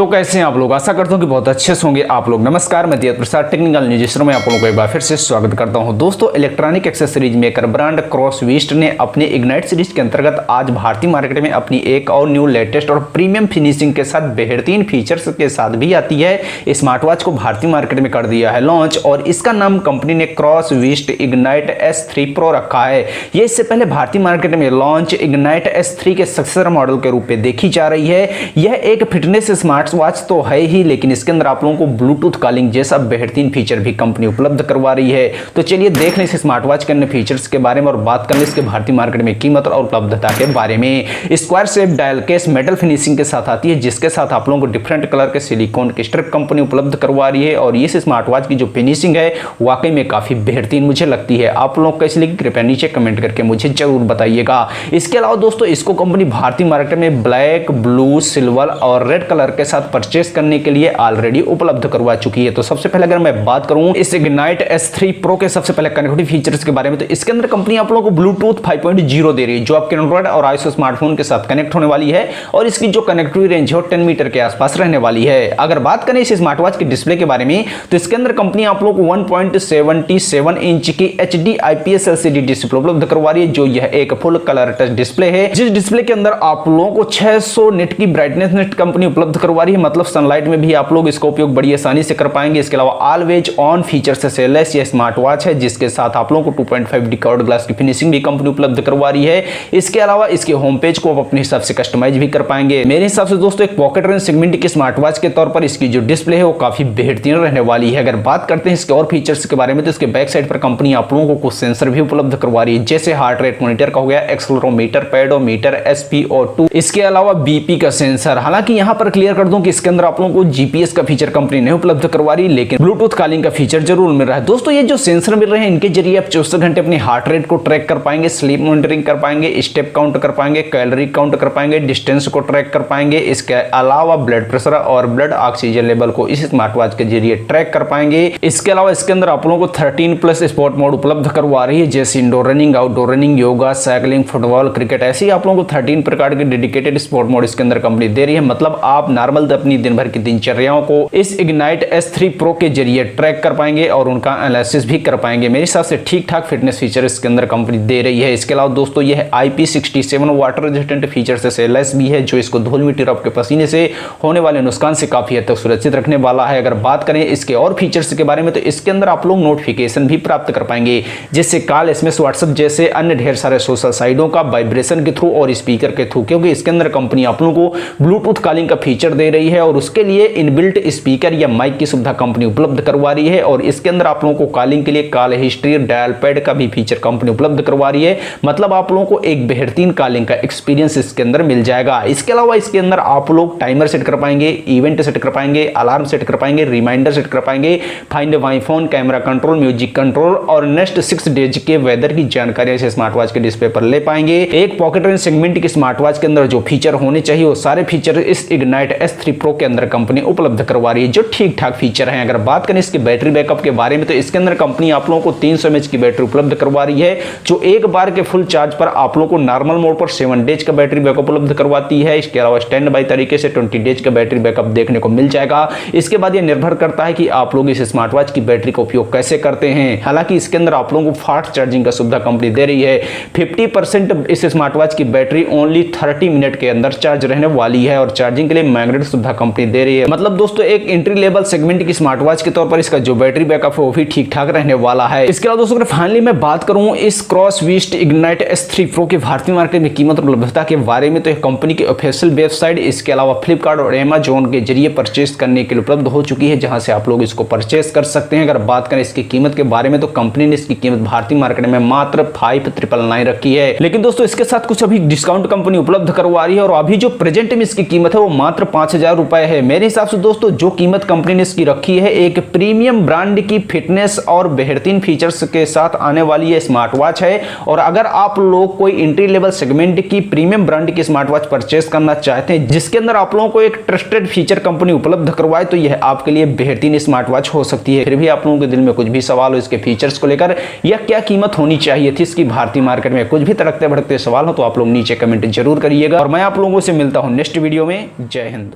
तो कैसे हैं आप लोग। आशा करता हूं कि बहुत अच्छे से होंगे आप लोग। नमस्कार, मैं दिया प्रसाद टेक्निकल न्यूज में आप लोगों को एक बार फिर से स्वागत करता हूं। दोस्तों, electronic accessories maker brand Crossbeats ने अपने इग्नाइट सीरीज के अंतर्गत आज भारतीय मार्केट में अपनी एक और न्यू लेटेस्ट और प्रीमियम फिनिशिंग के साथ बेहतरीन फीचर्स के साथ भी आती है स्मार्ट वॉच को भारतीय मार्केट में कर दिया है लॉन्च, और इसका नाम कंपनी ने क्रॉसबीट्स इग्नाइट S3 Pro रखा है। ये इससे पहले भारतीय मार्केट में लॉन्च इग्नाइट S3 के सक्सेसर मॉडल के रूप में देखी जा रही है। यह एक फिटनेस स्मार्ट वॉच तो है ही, लेकिन इसके अंदर आप लोगों को ब्लूटूथ कॉलिंग जैसा बेहतरीन फीचर भी कंपनी उपलब्ध करवा रही है। तो चलिए देख लें इस स्मार्ट वॉच के अन्य फीचर्स के बारे में और बात कर लें इसके भारतीय मार्केट में कीमत और उपलब्धता के बारे में। Square shape dial case metal finishing के साथ आती है, जिसके साथ आप लोगों को डिफरेंट कलर के सिलिकॉन के स्ट्रिप कंपनी उपलब्ध करवा रही है। और इस स्मार्ट वॉच की जो फिनिशिंग है वाकई में काफी बेहतरीन मुझे लगती है। आप लोग कैसी लगी कृपया नीचे कमेंट करके मुझे जरूर बताइएगा। इसके अलावा दोस्तों, इसको कंपनी भारतीय मार्केट में ब्लैक, ब्लू, सिल्वर और रेड कलर के साथ परचेस करने के लिए ऑलरेडी उपलब्ध करवा चुकी है। तो सबसे पहले अगर मैं बात करूं इस इग्नाइट S3 Pro के सबसे पहले कनेक्टिविटी फीचर्स के बारे में, तो इसके अंदर कंपनी आप लोगों को ब्लूटूथ 5.0 दे रही है, जो आपके एंड्रॉइड और आईओएस स्मार्टफोन के साथ कनेक्ट होने वाली है। और इसकी जो कनेक्टिविटी रेंज है 10 मीटर के आसपास रहने वाली है। अगर बात करें इस स्मार्ट वॉच के डिस्प्ले के बारे में, तो इसके अंदर कंपनी आप लोगों को 1.77 इंच की HD IPS LCD डिस्प्ले उपलब्ध करवा रही है, जो यह एक फुल कलर टच डिस्प्ले है। जिस डिस्प्ले के अंदर आप लोगों को 600 निट की ब्राइटनेस नेट कंपनी उपलब्ध करवा रही है, मतलब सनलाइट में भी आप लोग इसका उपयोग बड़ी आसानी से कर पाएंगे। इसके अलावा ऑलवेज ऑन फीचर से लेस ये स्मार्ट वॉच है, जिसके साथ आप लोगों को 2.5D कर्व्ड ग्लास की फिनिशिंग भी कंपनी उपलब्ध करवा रही है। इसके अलावा इसके होम पेज को आप अपने हिसाब से कस्टमाइज भी कर पाएंगे। मेरे हिसाब से दोस्तों, एक पॉकेट रेंज सेगमेंट की स्मार्ट वॉच के तौर पर इसकी जो डिस्प्ले है वो काफी बेहतरीन रहने वाली है। अगर बात करते हैं इसके और फीचर्स के बारे में, तो इसके बैक साइड पर कंपनी आप लोगों को कुछ सेंसर भी उपलब्ध करवा रही है, जैसे हार्ट रेट मॉनिटर का हो गया, एक्सेलेरोमीटर, पेडोमीटर, SpO2, इसके अलावा BP का सेंसर। हालांकि यहां पर क्लियर कर दूं कि इसके अंदर आप लोगों को GPS का फीचर कंपनी नहीं उपलब्ध करवा रही, लेकिन ब्लूटूथ कॉलिंग का फीचर जरूर मिल रहा है। दोस्तों, ये जो सेंसर मिल रहे हैं इनके जरिए आप 24 घंटे अपनी हार्ट रेट को ट्रैक कर पाएंगे, स्लीप मॉनिटरिंग कर पाएंगे, स्टेप काउंट कर पाएंगे, कैलोरी काउंट कर पाएंगे, डिस्टेंस को ट्रैक कर पाएंगे। इसके अलावा ब्लड प्रेशर और ब्लड ऑक्सीजन लेवल को इस स्मार्ट वॉच के जरिए ट्रैक कर पाएंगे। इसके अलावा इसके अंदर आप लोगों को 13+ स्पोर्ट मोड उपलब्ध करवा रही है, जैसे indoor running, outdoor running, yoga, cycling, football, cricket, ऐसे ही आप लोगों को 13 प्रकार के डेडिकेटेड स्पोर्ट मोड इसके अंदर कंपनी दे रही है। मतलब आप नॉर्मल अपनी दिन भर की दिनचर्याओं को इस इग्नाइट S3 Pro के जरिए ट्रैक कर पाएंगे और उनका एनालिसिस भी कर पाएंगे। मेरे हिसाब से ठीक ठाक फिटनेस फीचर इसके अंदर कंपनी दे रही है। इसके अलावा दोस्तों, यह IP67 वाटर रेजिस्टेंट फीचर से लेस भी है, जो इसको धूल मिट्टी और आपके पसीने से होने वाले नुकसान से काफी हद तक सुरक्षित रखने वाला है। अगर बात करें इसके और फीचर्स के बारे में, तो इसके अंदर आप लोग नोटिफिकेशन भी प्राप्त कर पाएंगे, जिससे कॉल, SMS, व्हाट्सएप जैसे अन्य ढेर सारे सोशल साइटों का वाइब्रेशन के थ्रू और स्पीकर के थ्रू, क्योंकि इसके अंदर कंपनी आप लोगों को ब्लूटूथ कॉलिंग का फीचर दे रही है और उसके लिए इनबिल्ट स्पीकर या माइक की सुविधा कंपनी उपलब्ध करवा रही है। और इसके अंदर आप लोगों को कॉलिंग के लिए कॉल हिस्ट्री, डायल पैड का भी फीचर कंपनी उपलब्ध करवा रही है। मतलब आप लोगों को एक बेहतरीन कॉलिंग का एक्सपीरियंस इसके अंदर मिल जाएगा। इसके अलावा इसके अंदर आप लोग टाइमर सेट कर पाएंगे, इवेंट सेट कर पाएंगे, अलार्म सेट कर पाएंगे, रिमाइंडर सेट कर पाएंगे, find my phone, camera control, music control और नेक्स्ट 6 डेज के वेदर की जानकारी इस स्मार्ट वॉच के डिस्प्ले पर ले पाएंगे। एक पॉकेट रेंज सेगमेंट की स्मार्ट वॉच के अंदर जो फीचर होने चाहिए वो सारे फीचर इस इग्नाइट S3 Pro के अंदर कंपनी उपलब्ध करवा रही है, जो ठीक ठाक फीचर हैं। अगर बात करें इसके बैटरी बैकअप के बारे में, तो इसके अंदर कंपनी आप लोगों को 300 mAh की बैटरी उपलब्ध करवा रही है, जो एक बार के फुल चार्ज पर आप लोगों को नॉर्मल मोड पर 7 डेज का बैटरी बैकअप उपलब्ध करवाती है। इसके अलावा स्टैंड बाय तरीके से 20 डेज का बैटरी बैकअप देखने को मिल जाएगा। इसके बाद यह निर्भर करता है कि आप लोग इस स्मार्ट वॉच की बैटरी का उपयोग कैसे करते हैं। हालांकि इसके अंदर आप लोगों को फास्ट चार्जिंग का सुविधा कंपनी दे रही है। 50% इस स्मार्ट वॉच की बैटरी ओनली 30 मिनट के अंदर चार्ज रहने वाली है और चार्जिंग के लिए मैग्नेट सुविधा कंपनी दे रही है। मतलब दोस्तों, एक एंट्री लेवल सेगमेंट की स्मार्ट वॉच के तौर पर इसका जो बैटरी बैकअप है वो भी ठीक ठाक रहने वाला है। इसके अलावा दोस्तों, अगर फाइनली मैं बात करूं इस क्रॉसबीट्स इग्नाइट S3 Pro के भारतीय मार्केट में कीमत और उपलब्धता के बारे में, तो कंपनी की ऑफिशियल वेबसाइट, इसके अलावा फ्लिपकार्ट और Amazon के जरिए परचेस करने के लिए उपलब्ध हो चुकी है, जहां से आप लोग इसको परचेस कर सकते हैं। अगर बात करें इसकी कीमत के बारे में, तो कंपनी ने इसकी कीमत भारतीय मार्केट में मात्र 5999 रखी है। लेकिन दोस्तों, इसके साथ कुछ अभी डिस्काउंट कंपनी उपलब्ध करवा रही है और अभी जो प्रेजेंट में इसकी कीमत है वो मात्र 5000 रुपए है। मेरे हिसाब से दोस्तों, जो कीमत कंपनी ने इसकी रखी है, एक प्रीमियम ब्रांड की फिटनेस और बेहतरीन फीचर्स के साथ आने वाली ये स्मार्ट वॉच है। और अगर आप लोग कोई एंट्री लेवल सेगमेंट की प्रीमियम ब्रांड की स्मार्ट वॉच परचेस करना चाहते हैं, जिसके अंदर आप लोगों को एक ट्रस्टेड फीचर कंपनी उपलब्ध करवाए, तो यह आपके लिए बेहतरीन स्मार्ट वॉच हो सकती है। फिर भी आप लोगों के दिल में कुछ भी सवाल हो इसके फीचर्स को लेकर या क्या कीमत होनी चाहिए थी इसकी भारतीय मार्केट में, कुछ भी तड़कते भड़कते सवाल हो, तो आप लोग नीचे कमेंट जरूर करिएगा। और मैं आप लोगों से मिलता हूं नेक्स्ट वीडियो में। जय हिंद।